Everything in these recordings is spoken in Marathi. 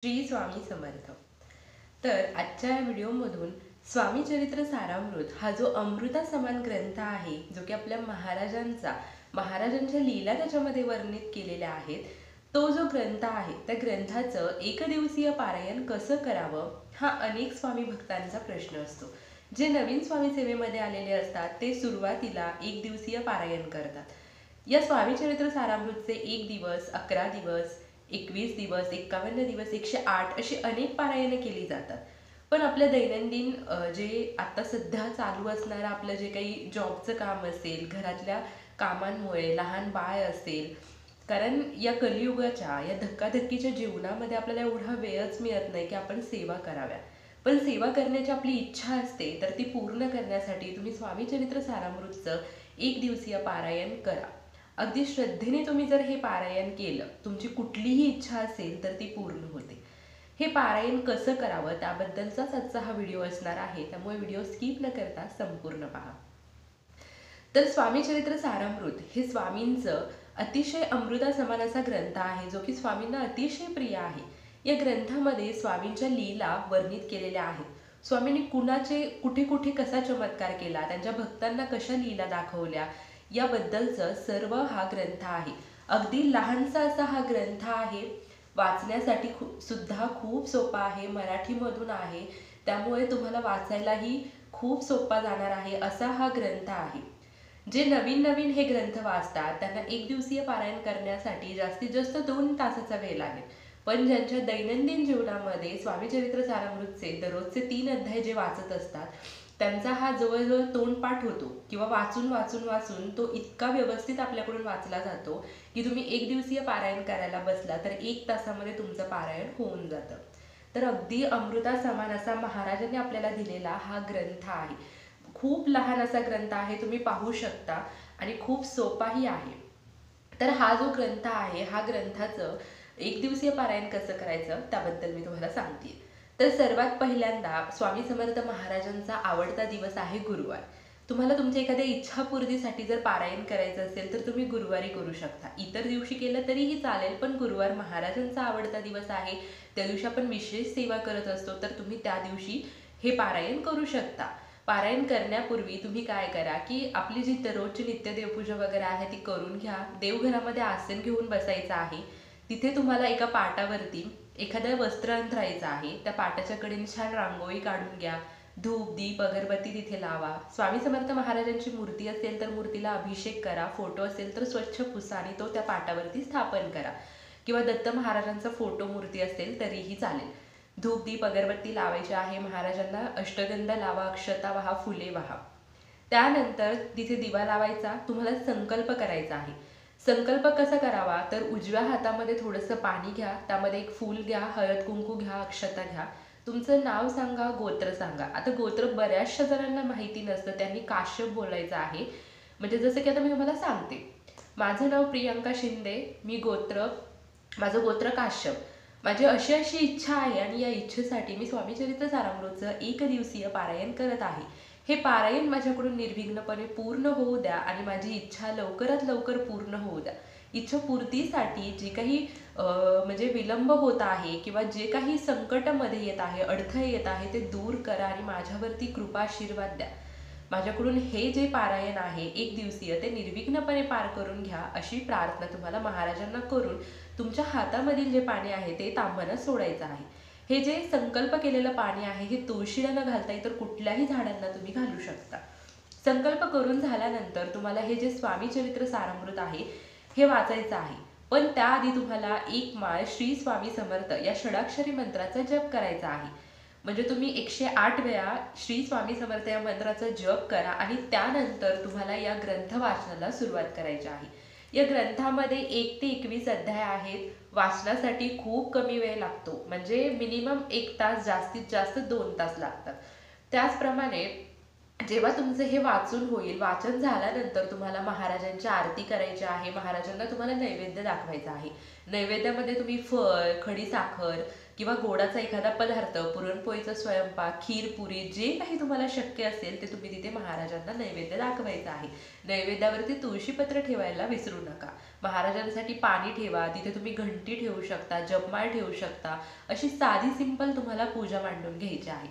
श्री स्वामी समर्थ. तर आजच्या या व्हिडिओमधून स्वामी चरित्र सारामृत हा जो अमृता समान ग्रंथ आहे, जो की आपल्या महाराजांच्या लीला त्याच्यामध्ये वर्णित केलेल्या आहेत, तो जो ग्रंथ आहे त्या ग्रंथाचं एकदिवसीय पारायण कसं करावं हा अनेक स्वामी भक्तांचा प्रश्न असतो. जे नवीन स्वामी सेवेमध्ये आलेले असतात ते सुरुवातीला एक दिवसीय पारायण करतात. या स्वामी चरित्र सारामृतचे 1 दिवस, 11 दिवस, 21 दिवस, 51 दिवस, 108 अशी अनेक पारायणे केली जातात. पण आपल्या दैनंदिन जे आता सध्या चालू असणारं आपलं जे काही जॉबचं काम असेल, घरातल्या कामांमुळे, लहान बाळ असेल, कारण या कलियुगाच्या या धक्काधक्कीच्या जीवनामध्ये आपल्याला एवढा वेळच मिळत नाही की आपण सेवा कराव्या. पण सेवा करण्याची आपली इच्छा असते, तर ती पूर्ण करण्यासाठी तुम्ही स्वामी चरित्र सारामृतचं 1 दिवसीय पारायण करा. अगदी श्रद्धेने तुम्ही जर हे पारायण केलं, तुमची कुठलीही इच्छा असेल तर ती पूर्ण होते. हे पारायण कसं करावं त्याबद्दलचाच आजचा हा व्हिडिओ असणार आहे, त्यामुळे व्हिडिओ स्किप न करता संपूर्ण पहा. तर स्वामी चरित्र सारामृत हे स्वामींचं अतिशय अमृता समान असा ग्रंथ आहे, जो की स्वामींना अतिशय प्रिय आहे. या ग्रंथामध्ये स्वामींच्या लीला वर्णित केलेल्या आहेत. स्वामींनी कुणाचे कुठे कुठे कसा चमत्कार केला, त्यांच्या भक्तांना कशा लीला दाखवल्या, याबद्दलचं सर्व हा ग्रंथ आहे. अगदी लहानसा असा हा ग्रंथ आहे. वाचण्यासाठी सुद्धा खूप सोपा आहे. मराठीमधून आहे, त्यामुळे तुम्हाला वाचायलाही खूप सोपा जाणार आहे असा हा ग्रंथ आहे. जे नवीन नवीन हे ग्रंथ वाचतात त्यांना 1 दिवसीय पारायण करण्यासाठी जास्तीत जास्त 2 तासाचा वेळ लागेल. पण ज्यांच्या दैनंदिन जीवनामध्ये स्वामी चरित्र सारामृतचे दररोजचे 3 अध्याय जे वाचत असतात, त्यांचा हा जवळजवळ तोंडपाठ होतो किंवा वाचून वाचून वाचून तो इतका व्यवस्थित आपल्याकडून वाचला जातो की तुम्ही 1 दिवसीय पारायण करायला बसला तर 1 तासामध्ये तुमचं पारायण होऊन जातं. तर अगदी अमृता समान असा महाराजांनी आपल्याला दिलेला हा ग्रंथ आहे. खूप लहान असा ग्रंथ आहे, तुम्ही पाहू शकता, आणि खूप सोपाही आहे. तर हा जो ग्रंथ आहे, हा ग्रंथाचं 1 दिवसीय पारायण कसं करायचं त्याबद्दल मी तुम्हाला सांगते. तर सर्वात पहिल्यांदा स्वामी समर्थ महाराजांचा आवडता दिवस आहे गुरुवार. तुम्हाला तुमच्या एखाद्या इच्छापूर्तीसाठी जर पारायण करायचं असेल तर तुम्ही गुरुवारी करू शकता. इतर दिवशी केलं तरीही चालेल, पण गुरुवार महाराजांचा आवडता दिवस आहे. त्या दिवशी आपण विशेष सेवा करत असतो, तर तुम्ही त्या दिवशी हे पारायण करू शकता. पारायण करण्यापूर्वी तुम्ही काय करा की आपली जी दररोजची नित्य देवपूजा वगैरे आहे ती करून घ्या. देवघरामध्ये आसन घेऊन बसायचं आहे. तिथे तुम्हाला एका पाटावरती एखादं वस्त्र अंथरायचं आहे. त्या पाटाच्या कडेने छान रांगोळी काढून घ्या. धूप, दीप, अगरबत्ती तिथे लावा. स्वामी समर्थ महाराजांची मूर्ती असेल तर मूर्तीला अभिषेक करा. फोटो असेल तर स्वच्छ पुसा आणि तो त्या पाटावरती स्थापन करा. किंवा दत्त महाराजांचा फोटो मूर्ती असेल तरीही चालेल. धूप, दीप, अगरबत्ती लावायची आहे. महाराजांना अष्टगंध लावा, अक्षता वाहा, फुले वाहा. त्यानंतर तिथे दिवा लावायचा. तुम्हाला संकल्प करायचा आहे. संकल्प कसा करावा, तर उजव्या हातामध्ये थोडंसं पाणी घ्या, त्यामध्ये एक फूल घ्या, हळद कुंकू घ्या, अक्षता घ्या. तुमचं नाव सांगा, गोत्र सांगा. आता गोत्र बऱ्याचशा जणांना माहिती नसतं, त्यांनी काश्यप बोलायचं आहे. म्हणजे जसं की आता मी तुम्हाला सांगते, माझं नाव प्रियंका शिंदे, माझं गोत्र काश्यप. माझी अशी अशी इच्छा आहे आणि या इच्छेसाठी मी स्वामी चरित्र सारामृतचं 1 दिवसीय पारायण करत आहे. हे पारायण माझ्याकडून निर्विघ्नपणे पूर्ण होऊ द्या आणि माझी इच्छा लवकरात लवकर पूर्ण होऊ द्या. इच्छापूर्तीसाठी जे काही म्हणजे विलंब होत आहे किंवा जे काही संकटामध्ये येत आहे, अडथळे येत आहे, ते दूर करा आणि माझ्यावरती कृपा आशीर्वाद द्या. माझ्याकडून हे जे पारायण आहे 1 दिवसीय ते निर्विघ्नपणे पार करून घ्या, अशी प्रार्थना तुम्हाला महाराजांना करून तुमच्या हातामधील जे पाणी आहे ते तांब्यानं सोडायचं आहे. हे जे संकल्प केलेलं पाणी आहे हे तुळशीला न घालता इतर कुठल्याही झाडांना तुम्ही घालू शकता. संकल्प करून झाल्यानंतर तुम्हाला हे जे स्वामी चरित्र सारामृत आहे हे वाचायचं आहे. पण त्याआधी तुम्हाला 1 माळ श्री स्वामी समर्थ या षडाक्षरी मंत्राचा जप करायचा आहे. म्हणजे तुम्ही 108 वेळा श्री स्वामी समर्थ या मंत्राचा जप करा आणि त्यानंतर तुम्हाला या ग्रंथ वाचनाला सुरुवात करायची आहे. या ग्रंथामध्ये 1 ते 21 अध्याय आहेत. वाचनासाठी खूप कमी वेळ लागतो, म्हणजे मिनिमम 1 तास, जास्तीत जास्त 2 तास लागतात. त्याचप्रमाणे जेव्हा तुमचं हे वाचून होईल, वाचन झाल्यानंतर तुम्हाला महाराजांची आरती करायची आहे. महाराजांना तुम्हाला नैवेद्य दाखवायचा आहे. नैवेद्यामध्ये तुम्ही फळ, खडी साखर किंवा गोडाचा एखादा पदार्थ, पुरणपोळीचा स्वयंपाक, खीर पुरी जे काही तुम्हाला शक्य असेल ते तुम्ही तिथे महाराजांना नैवेद्य दाखवायचं आहे. नैवेद्यावरती तुळशीपत्र ठेवायला विसरू नका. महाराजांसाठी पाणी ठेवा, तिथे तुम्ही घंटी ठेवू शकता, जपमाळ ठेवू शकता. अशी साधी सिंपल तुम्हाला पूजा मांडून घ्यायची आहे.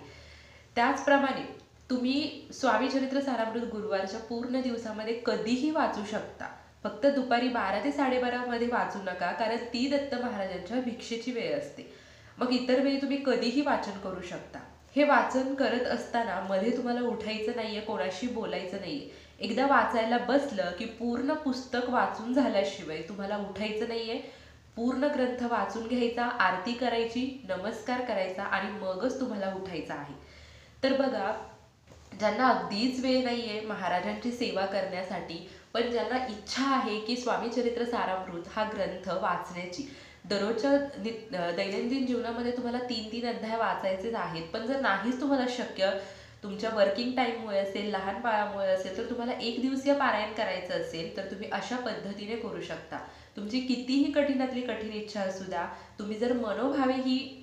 त्याचप्रमाणे तुम्ही स्वामी चरित्र सारामृत गुरुवारच्या पूर्ण दिवसामध्ये कधीही वाचू शकता. फक्त दुपारी 12 ते 12:30 मध्ये वाचू नका, कारण ती दत्त महाराजांच्या भिक्षेची वेळ असते. मग इतर वेळी तुम्ही कधीही वाचन करू शकता. हे वाचन करत असताना मध्ये तुम्हाला उठायचं नाहीये, कोणाशी बोलायचं नाहीये. एकदा वाचायला बसलं की पूर्ण पुस्तक वाचून झाल्याशिवाय तुम्हाला उठायचं नाहीये. पूर्ण ग्रंथ वाचून घ्यायचा, आरती करायची, नमस्कार करायचा आणि मगच तुम्हाला उठायचं आहे. तर बघा, ज्यांना अगदीच वेळ नाहीये महाराजांची सेवा करण्यासाठी, पण ज्यांना इच्छा आहे की स्वामी चरित्र सारामृत हा ग्रंथ वाचण्याची, दररोजच्या दैनंदिन जीवनामध्ये तुम्हाला 3-3 अध्याय वाचायचेच आहेत, पण जर नाहीच तुम्हाला शक्य, तुमच्या वर्किंग टाईममुळे असेल, लहान बाळामुळे असेल, तर तुम्हाला एक दिवसीय पारायण करायचं असेल तर तुम्ही अशा पद्धतीने करू शकता. तुमची कितीही कठीणातली कठीण इच्छा असू द्या, तुम्ही जर मनोभावे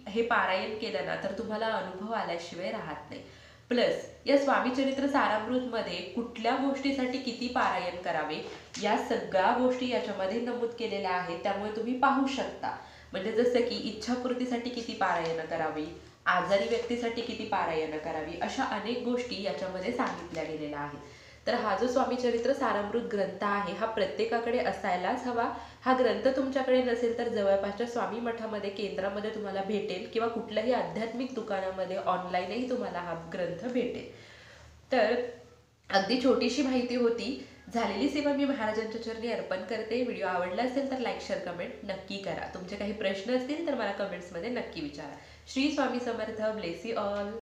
हे पारायण केलं ना, तर तुम्हाला अनुभव आल्याशिवाय राहत नाही. प्लस या स्वामी चरित्र सारामृतमध्ये कुठल्या गोष्टीसाठी किती पारायण करावे या सगळ्या गोष्टी याच्यामध्ये नमूद केलेल्या आहेत. त्यामुळे तुम्ही पाहू शकता. म्हणजे जसं की इच्छापूर्तीसाठी किती पारायण करावी, आजारी व्यक्तीसाठी किती पारायण करावी, अशा अनेक गोष्टी याच्यामध्ये सांगितल्या गेलेल्या आहेत. तर हा जो स्वामी चरित्र सारामृत ग्रंथ आहे हा प्रत्येकाकडे असायलाच हवा. हा ग्रंथ तुमच्याकडे नसेल तर जवळपासच्या स्वामी मठामध्ये, केंद्रामध्ये तुम्हाला भेटेल, किंवा कुठल्याही आध्यात्मिक दुकानामध्ये ऑनलाईनही तुम्हाला हा ग्रंथ भेटेल. तर अगदी छोटीशी माहिती होती. झालेली सेवा मी महाराजांच्या चरणी अर्पण करते. व्हिडिओ आवडला असेल तर लाईक, शेअर, कमेंट नक्की करा. तुमचे काही प्रश्न असतील तर मला कमेंट्समध्ये नक्की विचारा. Shri Swami Samarth. Bless you all.